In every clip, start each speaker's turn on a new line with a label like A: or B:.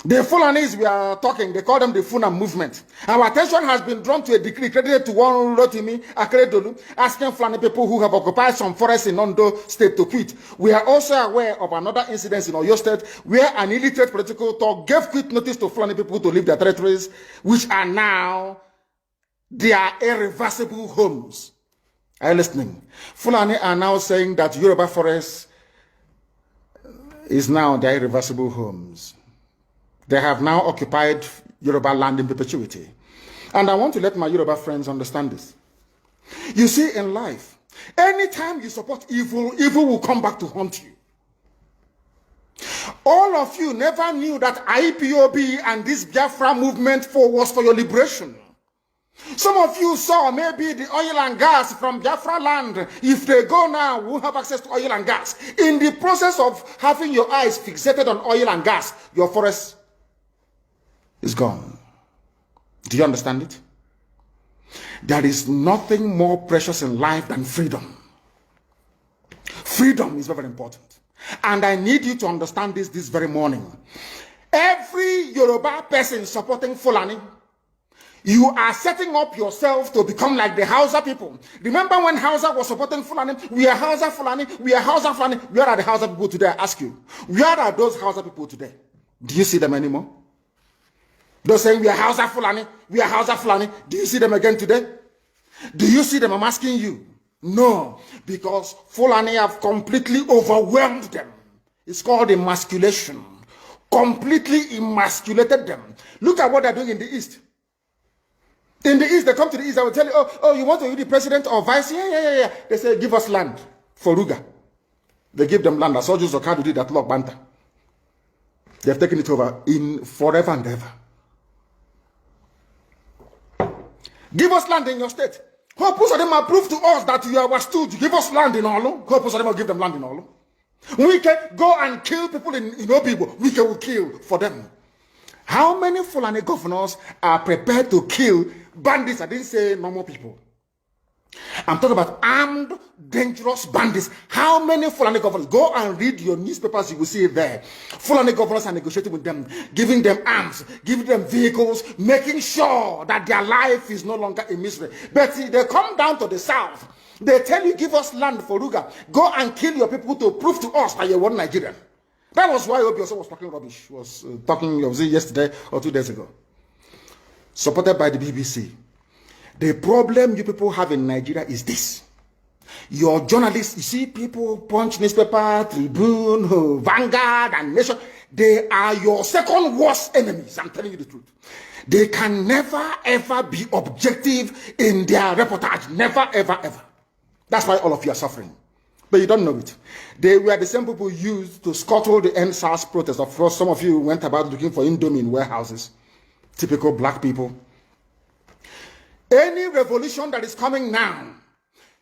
A: The Fulanis we are talking, they call them the Fulani movement. Our attention has been drawn to a decree credited to one Rotimi Akeredolu, asking Fulani people who have occupied some forests in Ondo state to quit. We are also aware of another incident in Oyo state where an illiterate political talk gave quit notice to Fulani people to leave their territories, which are now their irreversible homes. Are you listening? Fulani are now saying that Yoruba forest is now their irreversible homes. They have now occupied Yoruba land in perpetuity. And I want to let my Yoruba friends understand this. You see, in life, anytime you support evil, evil will come back to haunt you. All of you never knew that IPOB and this Biafra movement was for your liberation. Some of you saw maybe the oil and gas from Biafra land. If they go now, we won't have access to oil and gas. In the process of having your eyes fixated on oil and gas, your forest is gone. Do you understand it? There is nothing more precious in life than freedom. Freedom is very, very important. And I need you to understand this very morning. Every Yoruba person supporting Fulani, you are setting up yourself to become like the Hausa people. Remember when Hausa was supporting Fulani? We are Hausa Fulani, we are Hausa Fulani. Where are the Hausa people today? I ask you. Where are those Hausa people today? Do you see them anymore? They're saying we are Hausa Fulani, we are Hausa Fulani. Do you see them again today? Do you see them? I'm asking you. No, because Fulani have completely overwhelmed them. It's called emasculation. Completely emasculated them. Look at what they're doing in the East. In the East, they come to the East, I will tell you, oh, you want to be the president or vice? Yeah. They say, give us land for Ruga. They give them land. I saw Joseph Kanu did that Lord Banta. They've taken it over in forever and ever. Give us land in your state. Hope of them prove to us that you are our stooge. Give us land in Olo. Hope of them will give them land in Olo. We can go and kill people in Obibo. We can kill for them. How many Fulani governors are prepared to kill bandits? I didn't say normal people. I'm talking about armed, dangerous bandits. How many Fulani governors? Go and read your newspapers, you will see it there. Fulani governors are negotiating with them, giving them arms, giving them vehicles, making sure that their life is no longer a misery. But see, they come down to the south. They tell you, give us land for Ruga. Go and kill your people to prove to us that you're one Nigerian. That was why Obi also was talking rubbish. Was yesterday or 2 days ago. Supported by the BBC. The problem you people have in Nigeria is this. Your journalists, you see people, Punch newspaper, Tribune, Vanguard, and Nation, they are your second worst enemies. I'm telling you the truth. They can never, ever be objective in their reportage. Never, ever, ever. That's why all of you are suffering. But you don't know it. They were the same people used to scuttle the NSAS protest. Of course, some of you went about looking for Indomie in warehouses. Typical black people. Any revolution that is coming now,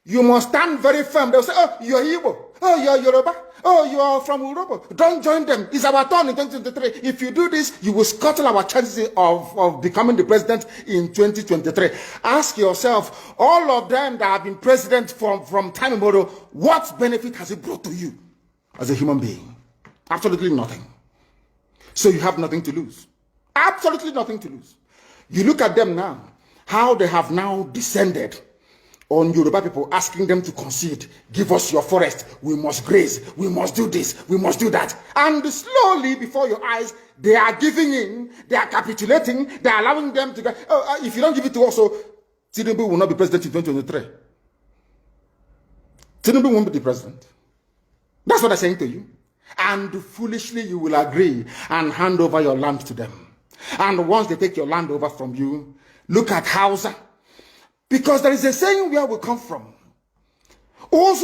A: you must stand very firm. They'll say, oh, you're Igbo. Oh, you're Yoruba. Oh, you are from Europe. Don't join them. It's our turn in 2023. If you do this, you will scuttle our chances of becoming the president in 2023. Ask yourself, all of them that have been president from time immemorial, what benefit has it brought to you as a human being? Absolutely nothing. So you have nothing to lose. Absolutely nothing to lose. You look at them now, how they have now descended on Yoruba people, asking them to concede, give us your forest, we must graze, we must do this, we must do that. And slowly, before your eyes, they are giving in, they are capitulating, they are allowing them to go, if you don't give it to us, so Tinubu will not be president in 2023. Tinubu won't be the president. That's what I'm saying to you. And foolishly, you will agree and hand over your land to them. And once they take your land over from you, look at Hausa. Because there is a saying where we come from. If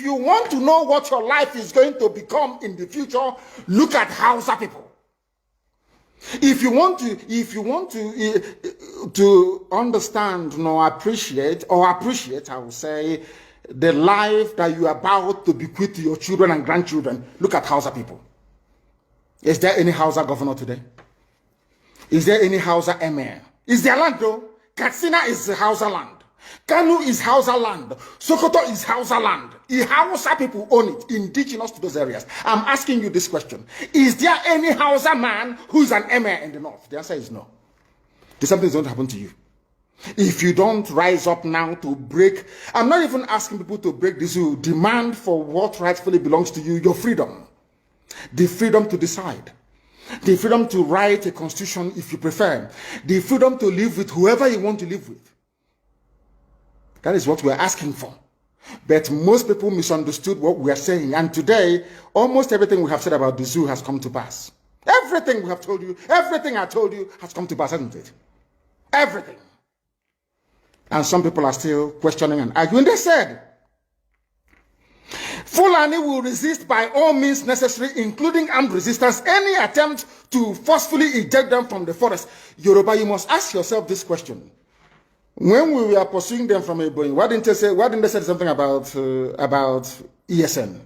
A: you want to know what your life is going to become in the future, look at Hausa people. If you want to understand appreciate, I will say, the life that you are about to bequeath to your children and grandchildren, look at Hausa people. Is there any Hausa governor today? Is there any Hausa emir? Is there land though? Katsina is Hausa land. Kanu is Hausa land. Sokoto is Hausa land. Hausa people own it, indigenous to those areas. I'm asking you this question. Is there any Hausa man who's an emir in the north? The answer is no. Something's going to happen to you. If you don't rise up now to break, I'm not even asking people to break this rule. Demand for what rightfully belongs to you, your freedom. The freedom to decide. The freedom to write a constitution if you prefer. The freedom to live with whoever you want to live with. That is what we're asking for. But most people misunderstood what we are saying. And today, almost everything we have said about the zoo has come to pass. Everything we have told you, everything I told you has come to pass, hasn't it? Everything. And some people are still questioning and arguing. They said, Fulani will resist by all means necessary, including armed resistance, any attempt to forcefully eject them from the forest. Yoruba, you must ask yourself this question. When we were pursuing them from Eboyin, why didn't they say something about ESN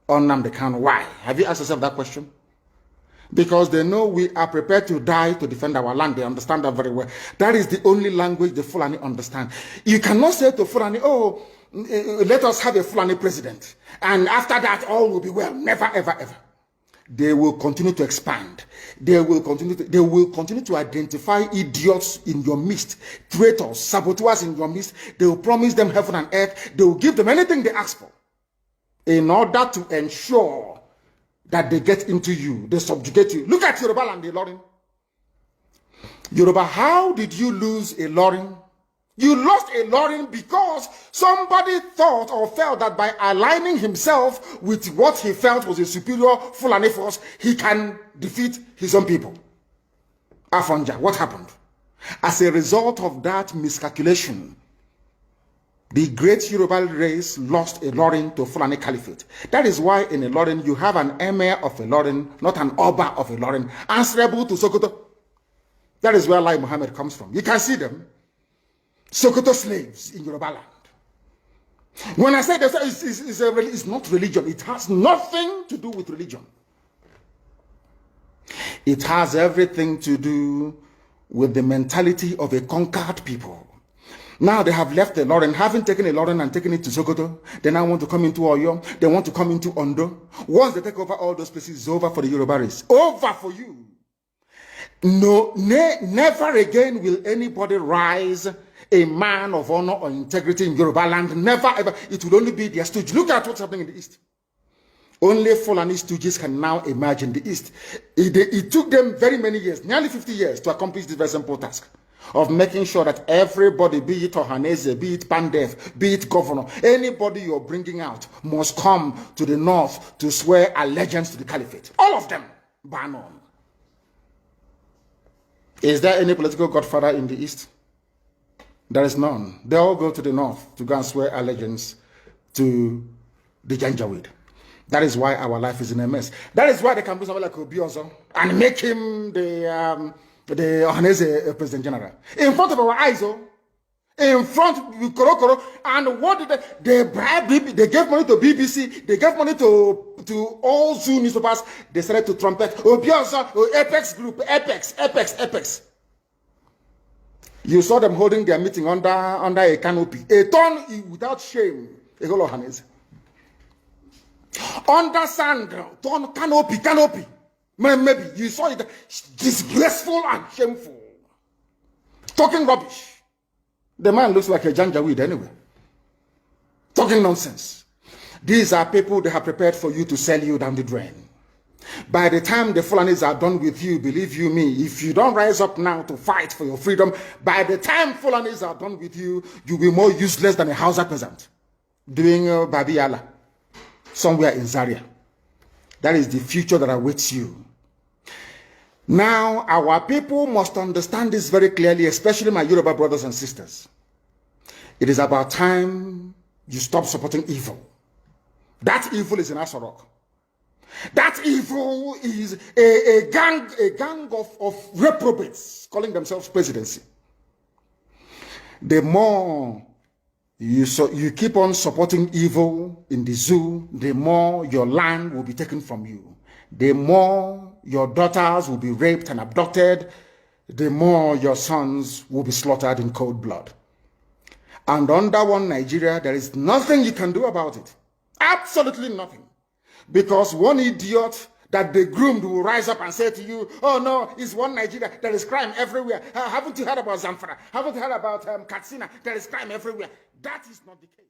A: or Nnamdi Kanu? Why? Have you asked yourself that question? Because they know we are prepared to die to defend our land. They understand that very well. That is the only language the Fulani understand. You cannot say to Fulani, oh, let us have a Fulani president. And after that, all will be well. Never, ever, ever. They will continue to expand. They will continue to identify idiots in your midst, traitors, saboteurs in your midst. They will promise them heaven and earth. They will give them anything they ask for in order to ensure that they get into you, they subjugate you. Look at Yoruba land, Ilorin. Yoruba, how did you lose Ilorin? You lost Ilorin because somebody thought or felt that by aligning himself with what he felt was a superior Fulani force, he can defeat his own people. Afonja, what happened? As a result of that miscalculation, the great Yoruba race lost Ilorin to Fulani Caliphate. That is why in Ilorin you have an emir of Ilorin, not an Oba of Ilorin, answerable to Sokoto. That is where Lai Muhammad comes from. You can see them. Sokoto slaves in Yoruba land. When I say that, it's not religion. It has nothing to do with religion. It has everything to do with the mentality of a conquered people. Now they have left Ilorin, having taken Ilorin and taken it to Sokoto. They now want to come into Oyo. They want to come into Ondo. Once they take over all those places, it's over for the Yoruba race. Over for you. No, never again will anybody rise a man of honor or integrity in Yoruba land. Never ever. It will only be their stooge. Look at what's happening in the East. Only Fulani stooges can now emerge in the East. It took them very many years, nearly 50 years, to accomplish this very simple task of making sure that everybody, be it Ohanese, be it Pandef, be it governor, anybody you're bringing out must come to the north to swear allegiance to the caliphate. All of them, bar none. Is there any political godfather in the East? There is none. They all go to the north to go and swear allegiance to the Janjaweed. That is why our life is in a mess. That is why they can bring somebody like Obiozo and make him the Ohanese President General. In front of our eyes, in front of Korokoro. And what did they bribe? They gave money to BBC. They gave money to all Zoo newspapers. They started to trumpet. Obiozo, Apex Group, Apex. You saw them holding their meeting under a canopy. A ton without shame. A whole Ohanese. Under sand, ton canopy. Maybe you saw it disgraceful and shameful. Talking rubbish. The man looks like a Janjaweed anyway. Talking nonsense. These are people they have prepared for you to sell you down the drain. By the time the Fulanis are done with you, believe you me, if you don't rise up now to fight for your freedom, by the time Fulanis are done with you, you'll be more useless than a Hausa peasant doing Babi Allah somewhere in Zaria. That is the future that awaits you. Now, our people must understand this very clearly, especially my Yoruba brothers and sisters. It is about time you stop supporting evil. That evil is in Asorok. That evil is a gang of reprobates calling themselves presidency. The more you keep on supporting evil in the zoo, the more your land will be taken from you. The more your daughters will be raped and abducted, the more your sons will be slaughtered in cold blood. And under one Nigeria, there is nothing you can do about it. Absolutely nothing. Because one idiot that they groomed will rise up and say to you, oh no, it's one Nigeria, there is crime everywhere. Haven't you heard about Zamfara? Haven't you heard about Katsina? There is crime everywhere. That is not the case.